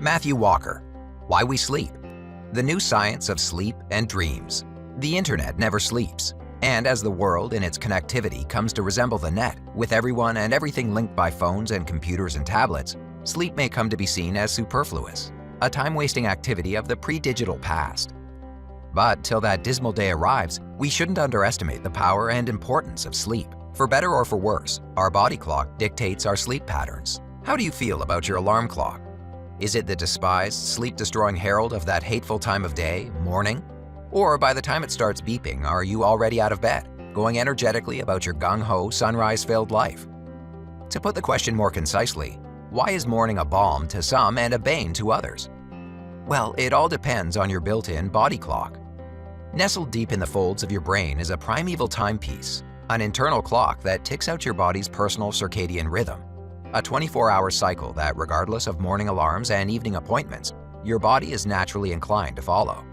Matthew Walker, Why We Sleep, The New Science of Sleep and Dreams. The internet never sleeps, and as the world in its connectivity comes to resemble the net, with everyone and everything linked by phones and computers and tablets, sleep may come to be seen as superfluous, a time-wasting activity of the pre-digital past. But till that dismal day arrives, we shouldn't underestimate the power and importance of sleep. For better or for worse, our body clock dictates our sleep patterns. How do you feel about your alarm clock? Is it the despised, sleep-destroying herald of that hateful time of day, morning? Or by the time it starts beeping, are you already out of bed, going energetically about your gung-ho, sunrise-filled life? To put the question more concisely, why is morning a balm to some and a bane to others? Well, it all depends on your built-in body clock. Nestled deep in the folds of your brain is a primeval timepiece, an internal clock that ticks out your body's personal circadian rhythm, a 24-hour cycle that, regardless of morning alarms and evening appointments, your body is naturally inclined to follow.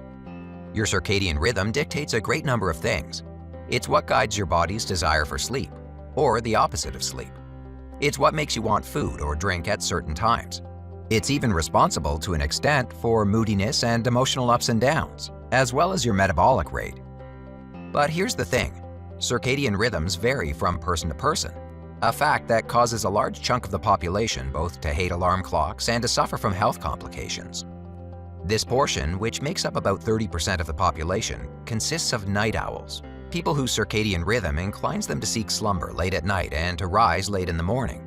Your circadian rhythm dictates a great number of things. It's what guides your body's desire for sleep, or the opposite of sleep. It's what makes you want food or drink at certain times. It's even responsible to an extent for moodiness and emotional ups and downs, as well as your metabolic rate. But here's the thing, circadian rhythms vary from person to person, a fact that causes a large chunk of the population both to hate alarm clocks and to suffer from health complications. This portion, which makes up about 30% of the population, consists of night owls, people whose circadian rhythm inclines them to seek slumber late at night and to rise late in the morning.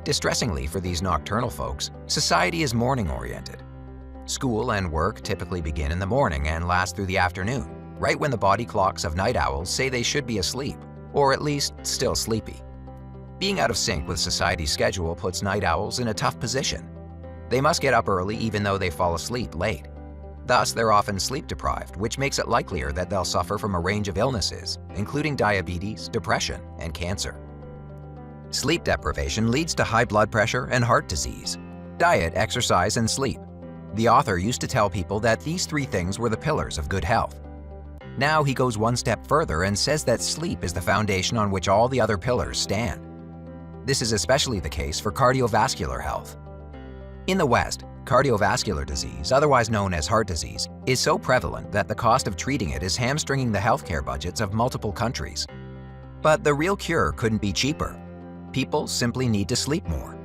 Distressingly for these nocturnal folks, society is morning-oriented. School and work typically begin in the morning and last through the afternoon, right when the body clocks of night owls say they should be asleep, or at least still sleepy. Being out of sync with society's schedule puts night owls in a tough position. They must get up early even though they fall asleep late. Thus, they're often sleep-deprived, which makes it likelier that they'll suffer from a range of illnesses, including diabetes, depression, and cancer. Sleep deprivation leads to high blood pressure and heart disease. Diet, exercise, and sleep. The author used to tell people that these three things were the pillars of good health. Now he goes one step further and says that sleep is the foundation on which all the other pillars stand. This is especially the case for cardiovascular health. In the West, cardiovascular disease, otherwise known as heart disease, is so prevalent that the cost of treating it is hamstringing the healthcare budgets of multiple countries. But the real cure couldn't be cheaper. People simply need to sleep more.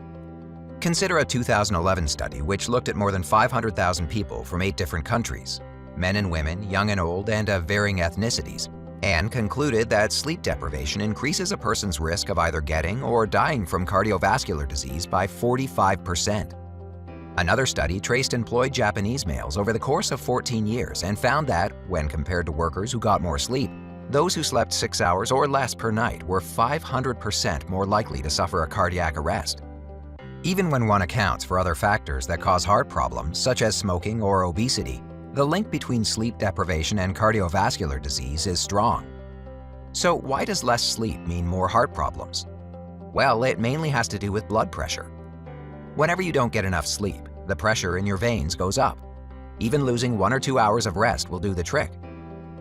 Consider a 2011 study which looked at more than 500,000 people from 8 different countries, men and women, young and old, and of varying ethnicities, and concluded that sleep deprivation increases a person's risk of either getting or dying from cardiovascular disease by 45%. Another study traced employed Japanese males over the course of 14 years and found that, when compared to workers who got more sleep, those who slept 6 hours or less per night were 500% more likely to suffer a cardiac arrest. Even when one accounts for other factors that cause heart problems, such as smoking or obesity, the link between sleep deprivation and cardiovascular disease is strong. So why does less sleep mean more heart problems? Well, it mainly has to do with blood pressure. Whenever you don't get enough sleep, the pressure in your veins goes up. Even losing 1 or 2 hours of rest will do the trick.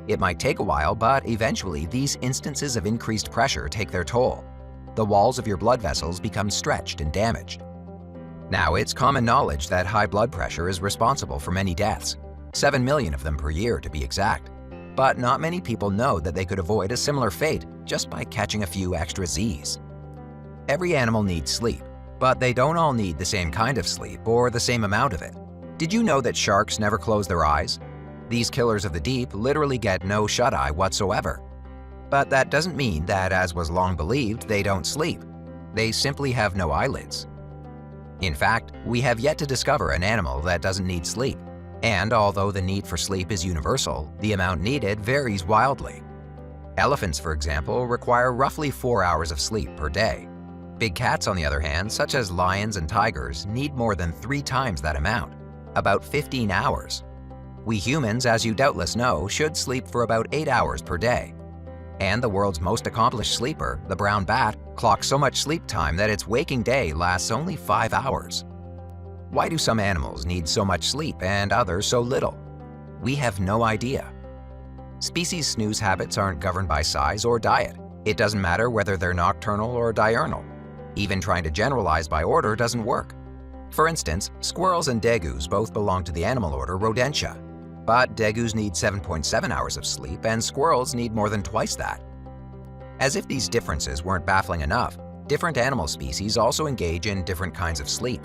It might take a while, but eventually these instances of increased pressure take their toll. The walls of your blood vessels become stretched and damaged. Now, it's common knowledge that high blood pressure is responsible for many deaths, 7 million of them per year to be exact. But not many people know that they could avoid a similar fate just by catching a few extra Z's. Every animal needs sleep, but they don't all need the same kind of sleep or the same amount of it. Did you know that sharks never close their eyes? These killers of the deep literally get no shut-eye whatsoever. But that doesn't mean that, as was long believed, they don't sleep. They simply have no eyelids. In fact, we have yet to discover an animal that doesn't need sleep. And although the need for sleep is universal, the amount needed varies wildly. Elephants, for example, require roughly 4 hours of sleep per day. Big cats, on the other hand, such as lions and tigers, need more than 3 times that amount, about 15 hours. We humans, as you doubtless know, should sleep for about 8 hours per day. And the world's most accomplished sleeper, the brown bat, clocks so much sleep time that its waking day lasts only 5 hours. Why do some animals need so much sleep and others so little? We have no idea. Species' snooze habits aren't governed by size or diet. It doesn't matter whether they're nocturnal or diurnal. Even trying to generalize by order doesn't work. For instance, squirrels and degus both belong to the animal order Rodentia, but degus need 7.7 hours of sleep and squirrels need more than twice that. As if these differences weren't baffling enough, different animal species also engage in different kinds of sleep.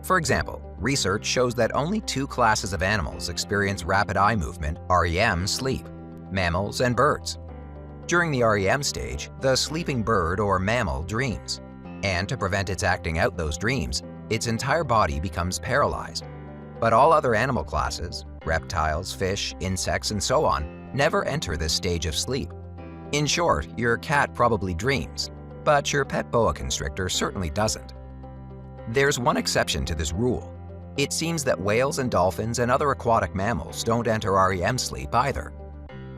For example, research shows that only 2 classes of animals experience rapid eye movement (REM) sleep: mammals and birds. During the REM stage, the sleeping bird or mammal dreams, and to prevent its acting out those dreams, its entire body becomes paralyzed. But all other animal classes, reptiles, fish, insects, and so on, never enter this stage of sleep. In short, your cat probably dreams, but your pet boa constrictor certainly doesn't. There's one exception to this rule. It seems that whales and dolphins and other aquatic mammals don't enter REM sleep either.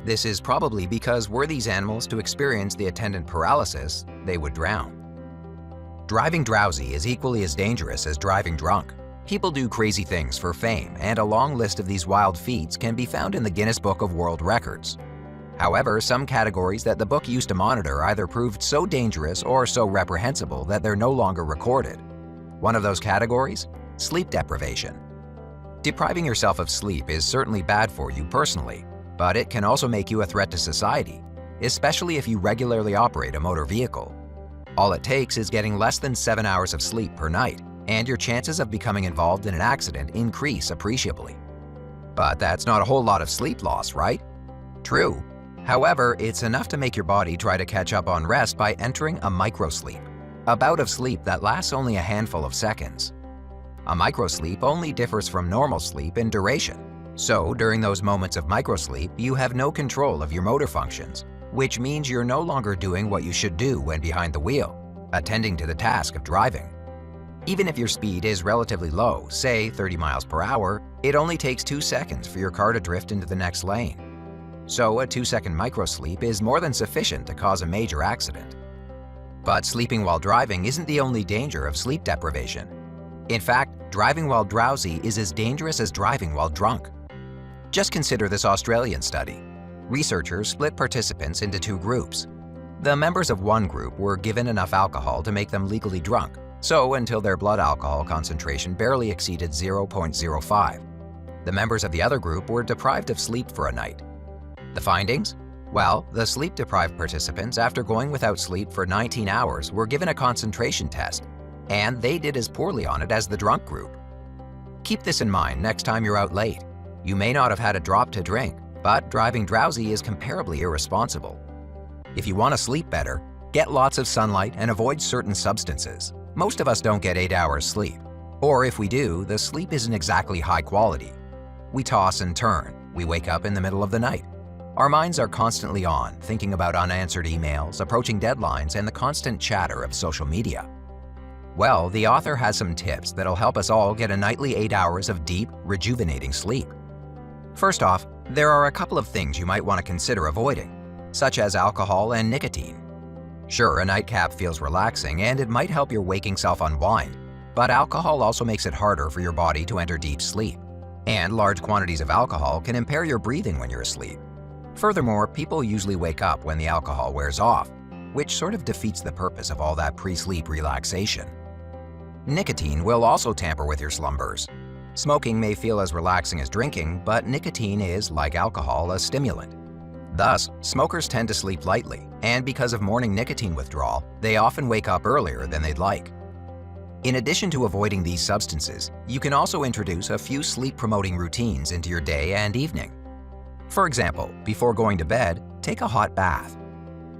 This is probably because were these animals to experience the attendant paralysis, they would drown. Driving drowsy is equally as dangerous as driving drunk. People do crazy things for fame, and a long list of these wild feats can be found in the Guinness Book of World Records. However, some categories that the book used to monitor either proved so dangerous or so reprehensible that they're no longer recorded. One of those categories? Sleep deprivation. Depriving yourself of sleep is certainly bad for you personally, but it can also make you a threat to society, especially if you regularly operate a motor vehicle. All it takes is getting less than 7 hours of sleep per night, and your chances of becoming involved in an accident increase appreciably. But that's not a whole lot of sleep loss, right? True. However, it's enough to make your body try to catch up on rest by entering a microsleep, a bout of sleep that lasts only a handful of seconds. A microsleep only differs from normal sleep in duration. So, during those moments of microsleep, you have no control of your motor functions, which means you're no longer doing what you should do when behind the wheel, attending to the task of driving. Even if your speed is relatively low, say 30 miles per hour, it only takes 2 seconds for your car to drift into the next lane. So a 2-second microsleep is more than sufficient to cause a major accident. But sleeping while driving isn't the only danger of sleep deprivation. In fact, driving while drowsy is as dangerous as driving while drunk. Just consider this Australian study. Researchers split participants into 2 groups. The members of one group were given enough alcohol to make them legally drunk, so until their blood alcohol concentration barely exceeded 0.05. The members of the other group were deprived of sleep for a night. The findings? Well, the sleep-deprived participants, after going without sleep for 19 hours, were given a concentration test, and they did as poorly on it as the drunk group. Keep this in mind next time you're out late. You may not have had a drop to drink, but driving drowsy is comparably irresponsible. If you want to sleep better, get lots of sunlight and avoid certain substances. Most of us don't get 8 hours sleep. Or if we do, the sleep isn't exactly high quality. We toss and turn. We wake up in the middle of the night. Our minds are constantly on, thinking about unanswered emails, approaching deadlines, and the constant chatter of social media. Well, the author has some tips that'll help us all get a nightly 8 hours of deep, rejuvenating sleep. First off, there are a couple of things you might want to consider avoiding, such as alcohol and nicotine. Sure, a nightcap feels relaxing and it might help your waking self unwind, but alcohol also makes it harder for your body to enter deep sleep. And large quantities of alcohol can impair your breathing when you're asleep. Furthermore, people usually wake up when the alcohol wears off, which sort of defeats the purpose of all that pre-sleep relaxation. Nicotine will also tamper with your slumbers. Smoking may feel as relaxing as drinking, but nicotine is, like alcohol, a stimulant. Thus, smokers tend to sleep lightly, and because of morning nicotine withdrawal, they often wake up earlier than they'd like. In addition to avoiding these substances, you can also introduce a few sleep-promoting routines into your day and evening. For example, before going to bed, take a hot bath.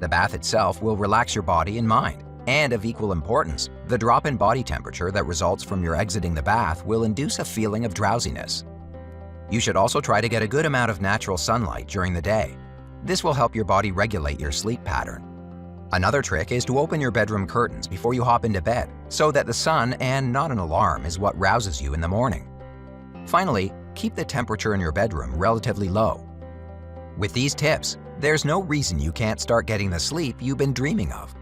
The bath itself will relax your body and mind, and of equal importance, the drop in body temperature that results from your exiting the bath will induce a feeling of drowsiness. You should also try to get a good amount of natural sunlight during the day. This will help your body regulate your sleep pattern. Another trick is to open your bedroom curtains before you hop into bed, so that the sun and not an alarm is what rouses you in the morning. Finally, keep the temperature in your bedroom relatively low. With these tips, there's no reason you can't start getting the sleep you've been dreaming of.